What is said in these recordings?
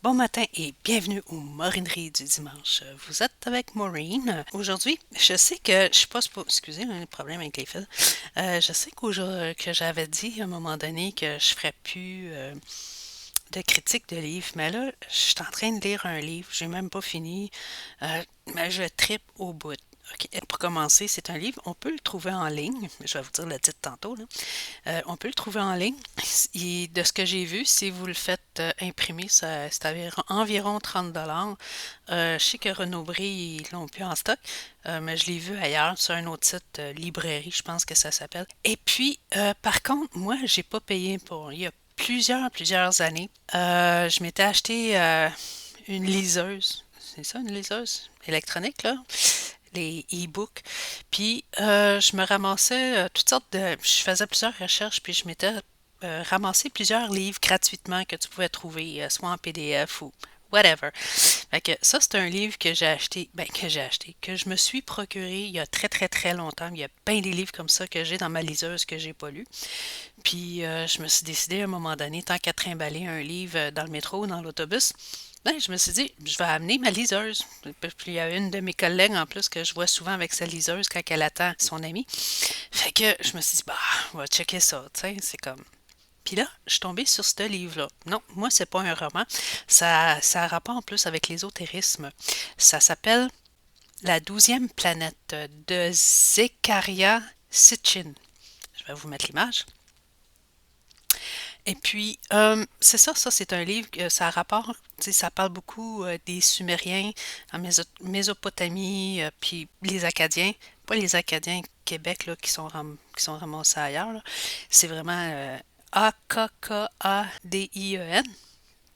Bon matin et bienvenue aux Morineries du dimanche. Vous êtes avec Maureen. Aujourd'hui, je sais que je suis pas excusez, un problème avec les fils. Je sais que j'avais dit à un moment donné que je ferais plus de critiques de livres, mais là, je suis en train de lire un livre, j'ai même pas fini, mais je trippe au bout. Ok, pour commencer, c'est un livre, on peut le trouver en ligne, je vais vous dire le titre tantôt, là. On peut le trouver en ligne. Et de ce que j'ai vu, si vous le faites imprimer, c'est environ 30 $. Je sais que Renaud-Bré, ils l'ont plus en stock, mais je l'ai vu ailleurs sur un autre site, librairie, je pense que ça s'appelle. Et puis, par contre, moi, j'ai pas payé pour. Il y a plusieurs années, je m'étais acheté une liseuse. C'est ça, une liseuse électronique, là? Les e-books. Puis je me ramassais toutes sortes de. Je faisais plusieurs recherches, puis je m'étais ramassé plusieurs livres gratuitement que tu pouvais trouver, soit en PDF ou whatever. Fait que ça, c'est un livre que j'ai acheté, que je me suis procuré il y a très très très longtemps. Il y a plein des livres comme ça que j'ai dans ma liseuse que j'ai pas lu. Puis je me suis décidé à un moment donné, tant qu'à trimballer un livre dans le métro ou dans l'autobus, ben, je me suis dit, je vais amener ma liseuse. Puis il y a une de mes collègues en plus que je vois souvent avec sa liseuse quand elle attend son ami. Fait que je me suis dit, bah, on va checker ça, tu sais, c'est comme. Puis là, je suis tombée sur ce livre-là. Non, moi, c'est pas un roman. Ça a rapport en plus avec l'ésotérisme. Ça s'appelle La 12e planète de Zecharia Sitchin. Je vais vous mettre l'image. Et puis, c'est ça c'est un livre que ça a rapport, tu sais, ça parle beaucoup des Sumériens en Mésopotamie, puis les Acadiens, pas les Acadiens Québec là, qui sont ramassés ailleurs, là. C'est vraiment Akkadien,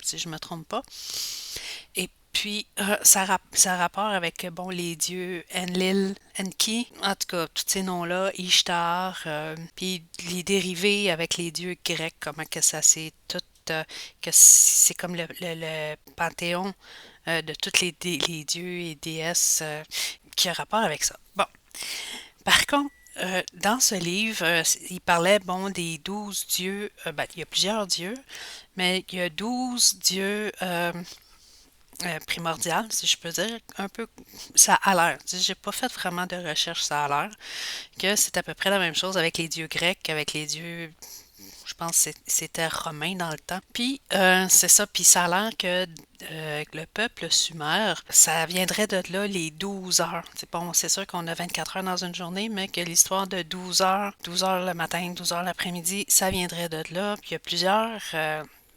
si je me trompe pas. Et puis, ça a rapport avec, bon, les dieux Enlil, Enki, en tout cas, tous ces noms-là, Ishtar, puis les dérivés avec les dieux grecs, comment que ça s'est tout, que c'est comme le panthéon de tous les dieux et déesses qui a rapport avec ça. Bon, par contre, dans ce livre, il parlait, bon, des 12 dieux, ben, il y a plusieurs dieux, mais il y a 12 dieux primordial, si je peux dire, un peu, ça a l'air. J'ai pas fait vraiment de recherche, ça a l'air que c'est à peu près la même chose avec les dieux grecs, avec les dieux, je pense que c'était romain dans le temps. Puis c'est ça, puis ça a l'air que le peuple sumer, ça viendrait de là les 12 heures. C'est bon, c'est sûr qu'on a 24 heures dans une journée, mais que l'histoire de 12 heures le matin, 12 heures l'après-midi, ça viendrait de là. Puis il y a plusieurs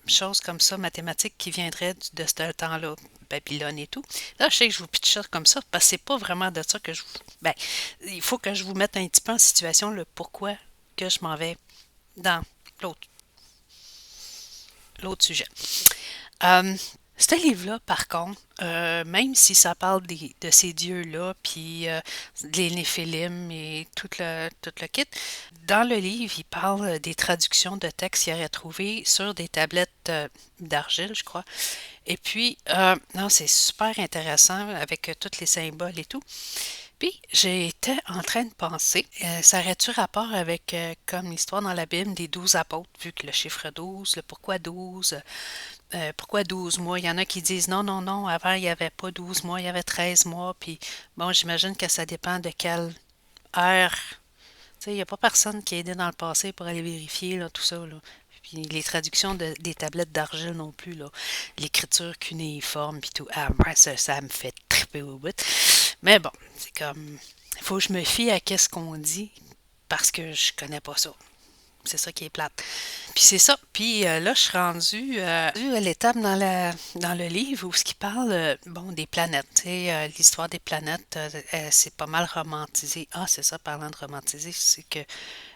choses comme ça, mathématiques, qui viendraient de ce temps-là, Babylone et tout. Là, je sais que je vous pitche ça comme ça, parce que c'est pas vraiment de ça que je vous. Ben, il faut que je vous mette un petit peu en situation le pourquoi que je m'en vais dans l'autre l'autre sujet. Euh, Ce livre-là, par contre, même si ça parle de ces dieux-là, puis les Néphilim et tout le kit, dans le livre, il parle des traductions de textes qu'il aurait trouvées sur des tablettes d'argile, je crois. Et puis, non, c'est super intéressant avec tous les symboles et tout. Puis, j'étais en train de penser, ça aurait-tu rapport avec, comme l'histoire dans la Bible des 12 apôtres, vu que le chiffre 12, le pourquoi 12 mois? Il y en a qui disent non, non, non, avant il n'y avait pas 12 mois, il y avait 13 mois, puis bon, j'imagine que ça dépend de quelle heure. Tu sais, il n'y a pas personne qui a aidé dans le passé pour aller vérifier là, tout ça, là. Puis les traductions des tablettes d'argile non plus, là. L'écriture cunéiforme, puis tout. Ah, moi, ça me fait triper au bout. Mais bon, c'est comme. Il faut que je me fie à qu'est-ce qu'on dit parce que je connais pas ça. C'est ça qui est plate. Puis c'est ça. Puis là, je suis rendue à l'étape dans le livre où ce qui parle, bon, des planètes. Tu sais, l'histoire des planètes, c'est pas mal romantisé. Ah, c'est ça, parlant de romantisé, c'est que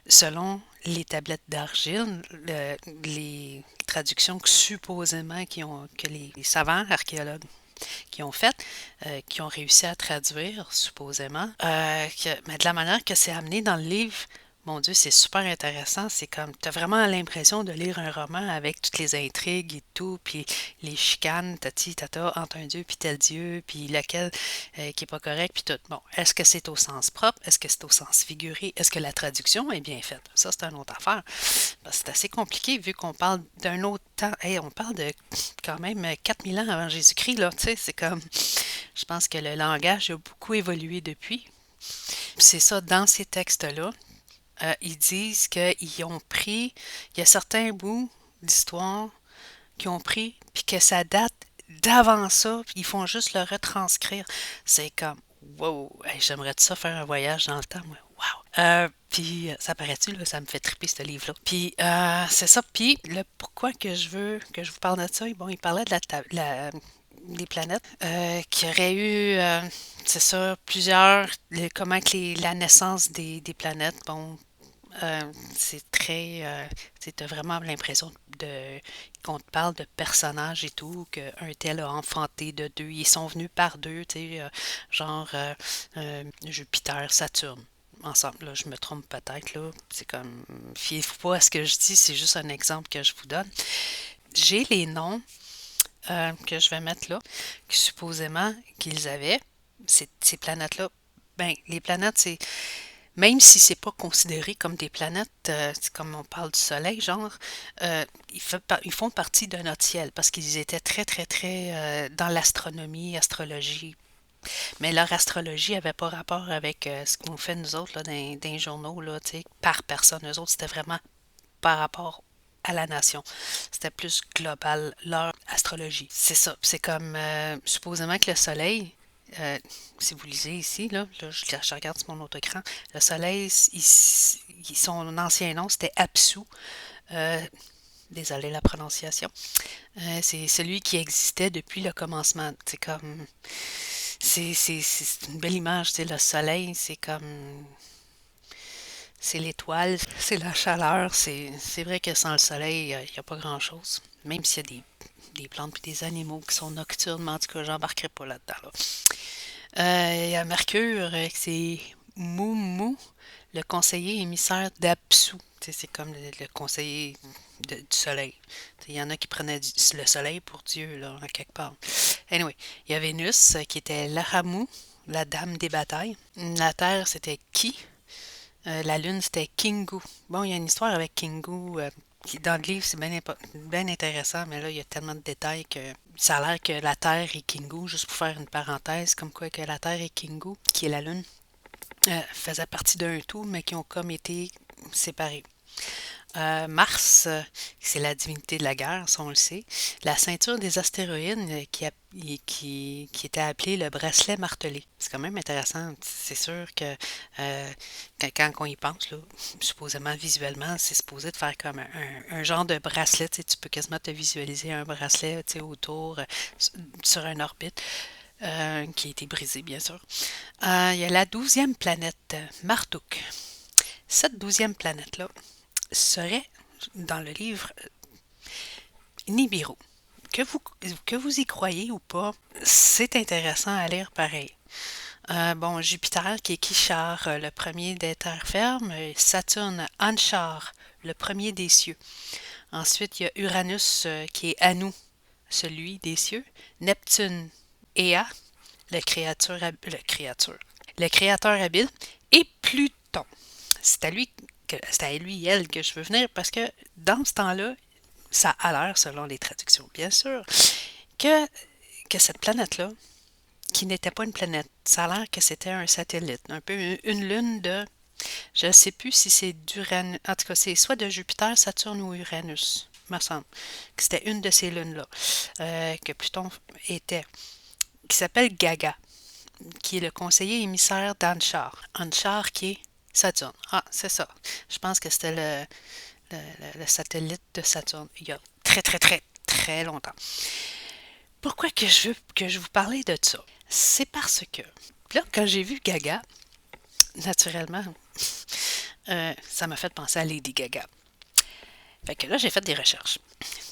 selon les tablettes d'argile, les traductions que supposément que les savants archéologues qui ont fait, qui ont réussi à traduire, supposément, mais de la manière que c'est amené dans le livre, Mon Dieu, c'est super intéressant. C'est comme, t'as vraiment l'impression de lire un roman avec toutes les intrigues et tout, puis les chicanes, tati, tata, entre un dieu puis tel dieu, puis lequel qui est pas correct, puis tout. Bon, est-ce que c'est au sens propre? Est-ce que c'est au sens figuré? Est-ce que la traduction est bien faite? Ça, c'est une autre affaire. Parce que c'est assez compliqué vu qu'on parle d'un autre temps. Hey, on parle de quand même 4000 ans avant Jésus-Christ, là. Tu sais, c'est comme, je pense que le langage a beaucoup évolué depuis. C'est ça, dans ces textes-là, ils disent qu'ils ont pris, il y a certains bouts d'histoire qu'ils ont pris, puis que ça date d'avant ça, puis ils font juste le retranscrire. C'est comme, wow, hey, j'aimerais ça faire un voyage dans le temps, moi. Wow! Puis, ça paraît-tu, là, ça me fait triper, ce livre-là. Puis, c'est ça. Puis, le pourquoi que je veux que je vous parle de ça, bon, il parlait de des planètes, qu'il y aurait eu, c'est ça, plusieurs, comment que la naissance des planètes, bon, c'est très, tu as vraiment l'impression qu'on te parle de personnages et tout, qu'un tel a enfanté de deux, ils sont venus par deux, tu sais, genre Jupiter, Saturne. Ensemble, là, je me trompe peut-être, là. C'est comme, fiez-vous pas à ce que je dis, c'est juste un exemple que je vous donne. J'ai les noms que je vais mettre là, que supposément qu'ils avaient, ces planètes-là. Ben, les planètes, c'est même si c'est pas considéré comme des planètes, c'est comme on parle du Soleil, genre, ils font partie de notre ciel parce qu'ils étaient très, très, très dans l'astronomie, astrologie. Mais leur astrologie avait pas rapport avec ce qu'on fait nous autres là, dans les journaux, là, tu sais, par personne. Eux autres, c'était vraiment par rapport à la nation. C'était plus global, leur astrologie. C'est ça. C'est comme, supposément que le Soleil, euh, si vous lisez ici, je regarde sur mon autre écran, le Soleil, son ancien nom, c'était Apsu. Euh, Désolé la prononciation. C'est celui qui existait depuis le commencement. C'est comme, c'est une belle image, tu sais, le Soleil, c'est comme c'est l'étoile, c'est la chaleur. C'est vrai que sans le soleil, il n'y a pas grand-chose. Même s'il y a des plantes et des animaux qui sont nocturnes, mais en tout cas, j'embarquerai pas là-dedans. Là. Il y a Mercure, c'est Moumou, le conseiller émissaire d'Apsu. C'est comme le conseiller du soleil. Il y en a qui prenaient le soleil pour Dieu, là, en quelque part. Anyway, il y a Vénus, qui était Lahamou, la dame des batailles. La Terre, c'était Ki, la lune, c'était Kingu. Bon, il y a une histoire avec Kingu qui, dans le livre, c'est bien intéressant, mais là, il y a tellement de détails que ça a l'air que la Terre et Kingu, juste pour faire une parenthèse, comme quoi que la Terre et Kingu, qui est la lune, faisaient partie d'un tout, mais qui ont comme été séparés. Mars, c'est la divinité de la guerre, ça on le sait. La ceinture des astéroïdes qui était appelée le bracelet martelé. C'est quand même intéressant. C'est sûr que quand on y pense, là, supposément visuellement, c'est supposé de faire comme un genre de bracelet. Tu peux quasiment te visualiser un bracelet autour sur une orbite. Qui a été brisé, bien sûr. Il y a la 12e planète, Marduk. Cette 12e planète-là serait, dans le livre, Nibiru. Que vous, que vous y croyez ou pas, c'est intéressant à lire pareil. Bon, Jupiter, qui est Kishar, le premier des terres fermes. Saturne, Anshar, le premier des cieux. Ensuite, il y a Uranus, qui est Anu, celui des cieux. Neptune, Ea, le créateur habile. Et Pluton. C'est à lui, elle, que je veux venir parce que dans ce temps-là, ça a l'air, selon les traductions, bien sûr, que, que cette planète-là, qui n'était pas une planète, ça a l'air que c'était un satellite, un peu une lune de. Je ne sais plus si c'est d'Uranus. En tout cas, c'est soit de Jupiter, Saturne ou Uranus, me semble. Que c'était une de ces lunes-là. Que Pluton était. Qui s'appelle Gaga, qui est le conseiller émissaire d'Anshar. Anshar qui est Saturne. Ah, c'est ça. Je pense que c'était le satellite de Saturne il y a très, très, très, très longtemps. Pourquoi que je veux que je vous parlais de ça? C'est parce que, là, quand j'ai vu Gaga, naturellement, ça m'a fait penser à Lady Gaga. Fait que là, j'ai fait des recherches.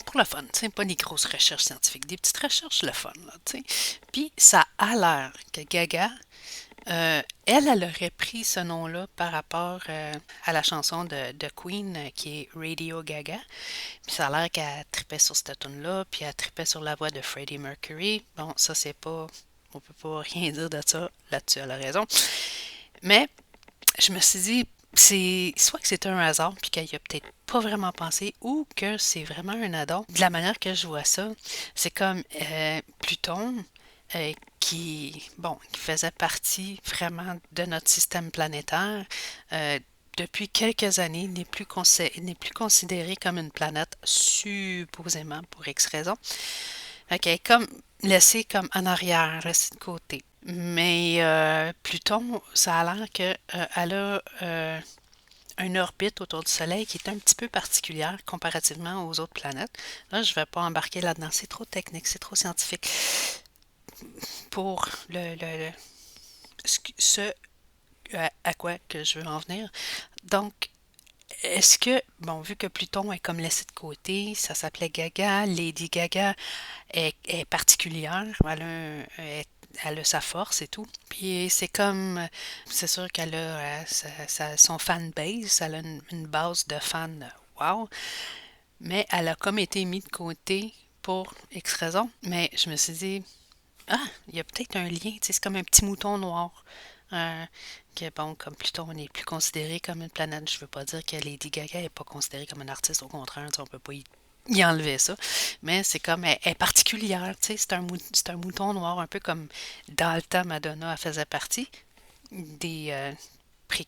Pour le fun, tu sais, pas des grosses recherches scientifiques, des petites recherches, le fun, là, tu sais. Puis, ça a l'air que Gaga Elle aurait pris ce nom-là par rapport à la chanson de Queen qui est Radio Gaga. Puis ça a l'air qu'elle tripait sur cette tune-là, puis elle tripait sur la voix de Freddie Mercury. Bon, ça c'est pas... On peut pas rien dire de ça. Là-dessus, elle a raison. Mais je me suis dit, c'est soit que c'est un hasard, puis qu'elle y a peut-être pas vraiment pensé, ou que c'est vraiment un addon. De la manière que je vois ça, c'est comme Pluton, qui faisait partie vraiment de notre système planétaire. Depuis quelques années, n'est plus considéré comme une planète, supposément, pour X raison. OK, comme laissé comme en arrière, laissé de côté. Mais Pluton, ça a l'air qu'elle a une orbite autour du Soleil qui est un petit peu particulière comparativement aux autres planètes. Là, je ne vais pas embarquer là-dedans. C'est trop technique, c'est trop scientifique pour ce à quoi que je veux en venir. Donc, est-ce que, bon, vu que Pluton est comme laissé de côté, ça s'appelait Gaga, Lady Gaga est particulière, elle a sa force et tout. Puis c'est comme, c'est sûr qu'elle a son fan base, elle a une base de fans, wow, mais elle a comme été mise de côté pour X raisons. Mais je me suis dit, ah, il y a peut-être un lien, tu sais, c'est comme un petit mouton noir. Euh, que bon, comme Pluton n'est plus considéré comme une planète, je veux pas dire que Lady Gaga n'est pas considérée comme une artiste, au contraire, tu sais, on peut pas y enlever ça. Mais c'est comme, elle est particulière, tu sais, c'est un mouton noir, un peu comme dans le temps, Madonna elle faisait partie des c'est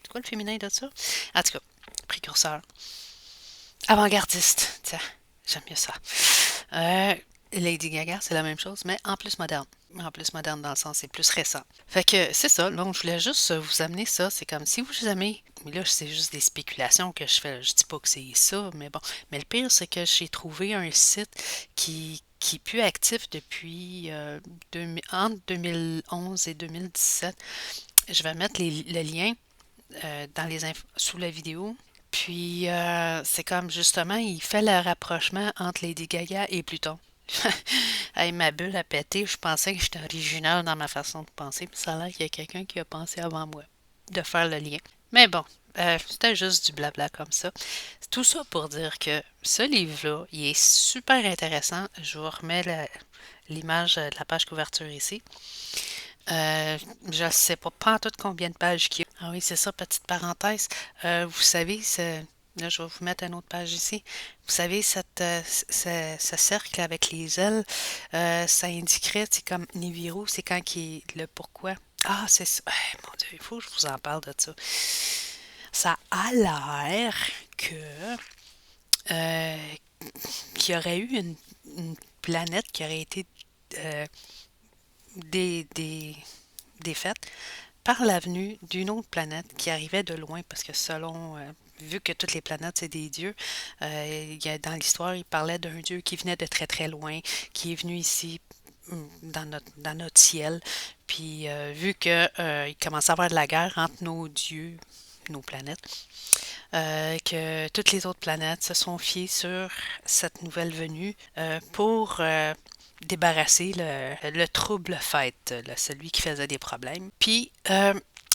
quoi le féminin de ça? En tout cas, précurseurs. Avant-gardiste, tiens, j'aime mieux ça. Euh, Lady Gaga, c'est la même chose, mais en plus moderne. En plus moderne dans le sens, c'est plus récent. Fait que c'est ça, donc je voulais juste vous amener ça. C'est comme si vous aimez, mais là c'est juste des spéculations que je fais. Je dis pas que c'est ça, mais bon. Mais le pire, c'est que j'ai trouvé un site qui est plus actif depuis entre 2011 et 2017. Je vais mettre le lien sous la vidéo. Puis c'est comme justement, il fait le rapprochement entre Lady Gaga et Pluton. Hey, ma bulle a pété, je pensais que j'étais original dans ma façon de penser, puis ça a l'air qu'il y a quelqu'un qui a pensé avant moi de faire le lien. Mais bon, c'était juste du blabla comme ça. Tout ça pour dire que ce livre-là, il est super intéressant. Je vous remets l'image de la page couverture ici. Je ne sais pas en tout combien de pages qu'il y a. Ah oui, c'est ça, petite parenthèse. Vous savez, là, je vais vous mettre une autre page ici. Vous savez, ce cercle avec les ailes, ça indiquerait, c'est comme Nibiru, c'est quand qui est le pourquoi. Ah, c'est ça. Mon Dieu, il faut que je vous en parle de ça. Ça a l'air que euh, qu'il y aurait eu une planète qui aurait été euh, des, des, défaite par l'avenue d'une autre planète qui arrivait de loin, parce que selon, vu que toutes les planètes, c'est des dieux, dans l'histoire, il parlait d'un dieu qui venait de très très loin, qui est venu ici dans notre ciel. Puis vu que il commençait à y avoir de la guerre entre nos dieux, nos planètes, que toutes les autres planètes se sont fiées sur cette nouvelle venue pour débarrasser le trouble fête, celui qui faisait des problèmes. Puis,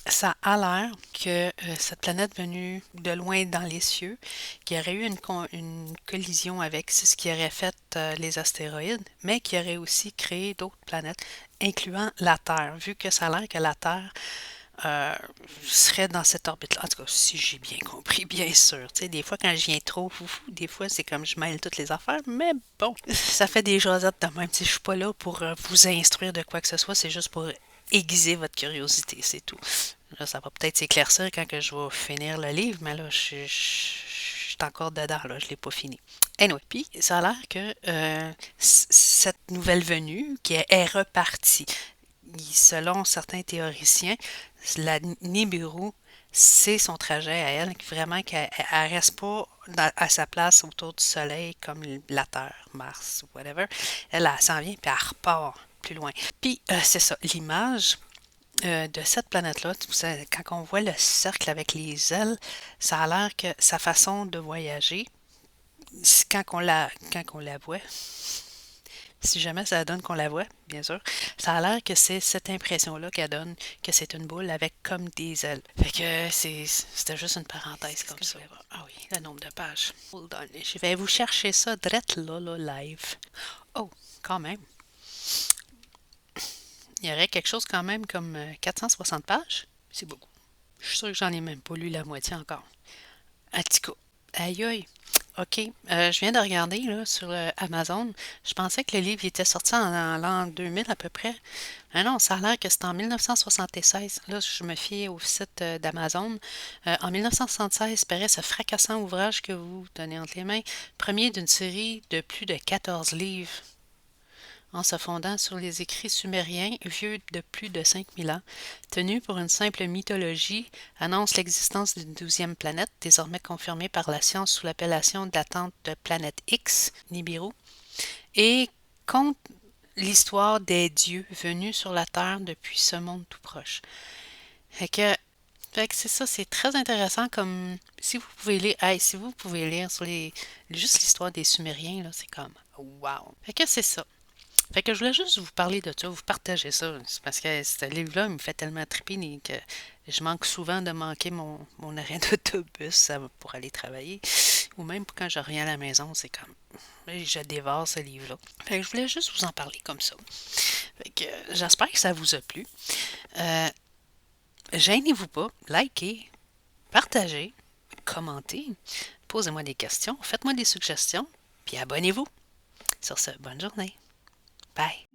ça a l'air que cette planète venue de loin dans les cieux, qui aurait eu une collision avec, c'est ce qui aurait fait les astéroïdes, mais qui aurait aussi créé d'autres planètes, incluant la Terre, vu que ça a l'air que la Terre euh, serait dans cette orbite-là. En tout cas, si j'ai bien compris, bien sûr. Tu sais, des fois, quand je viens trop foufou, des fois, c'est comme je mêle toutes les affaires, mais bon, ça fait des jasettes de même. Tu sais, je suis pas là pour vous instruire de quoi que ce soit, c'est juste pour aiguiser votre curiosité, c'est tout. Là, ça va peut-être s'éclaircir quand que je vais finir le livre, mais là, je suis encore dedans, là, je l'ai pas fini. Anyway, puis ça a l'air que cette nouvelle venue qui est repartie, selon certains théoriciens, la Nibiru, c'est son trajet à elle, vraiment qu'elle ne reste pas à sa place autour du Soleil comme la Terre, Mars, whatever. Elle s'en vient puis elle repart plus loin. Puis c'est ça, l'image de cette planète-là, quand on voit le cercle avec les ailes, ça a l'air que sa façon de voyager, quand on la voit, Si jamais ça donne qu'on la voit, bien sûr, ça a l'air que c'est cette impression-là qu'elle donne, que c'est une boule avec comme des ailes. Fait que c'était juste une parenthèse comme ça. Ah oui, le nombre de pages. Hold on, je vais vous chercher ça drette là, live. Oh, quand même. Il y aurait quelque chose quand même comme 460 pages. C'est beaucoup. Je suis sûre que j'en ai même pas lu la moitié encore. En tout cas, aïe aïe. OK. Je viens de regarder là, sur Amazon. Je pensais que le livre il était sorti en l'an 2000 à peu près. Ah non, ça a l'air que c'est en 1976. Là, je me fie au site d'Amazon. En 1976 paraît ce fracassant ouvrage que vous tenez entre les mains, premier d'une série de plus de 14 livres en se fondant sur les écrits sumériens vieux de plus de 5000 ans, tenus pour une simple mythologie, annonce l'existence d'une 12e planète, désormais confirmée par la science sous l'appellation datante de planète X, Nibiru, et compte l'histoire des dieux venus sur la Terre depuis ce monde tout proche. Fait que, fait que c'est ça, c'est très intéressant comme si vous pouvez lire, hey, si vous pouvez lire sur juste l'histoire des Sumériens, là, c'est comme wow. Fait que c'est ça. Fait que je voulais juste vous parler de ça, vous partager ça. C'est parce que ce livre-là il me fait tellement triper que je manque souvent de manquer mon arrêt d'autobus pour aller travailler. Ou même quand je reviens à la maison, c'est comme je dévore ce livre-là. Fait que je voulais juste vous en parler comme ça. Fait que j'espère que ça vous a plu. Euh, Gênez-vous pas, likez, partagez, commentez, posez-moi des questions, faites-moi des suggestions, puis abonnez-vous. Sur ce, bonne journée. Bye.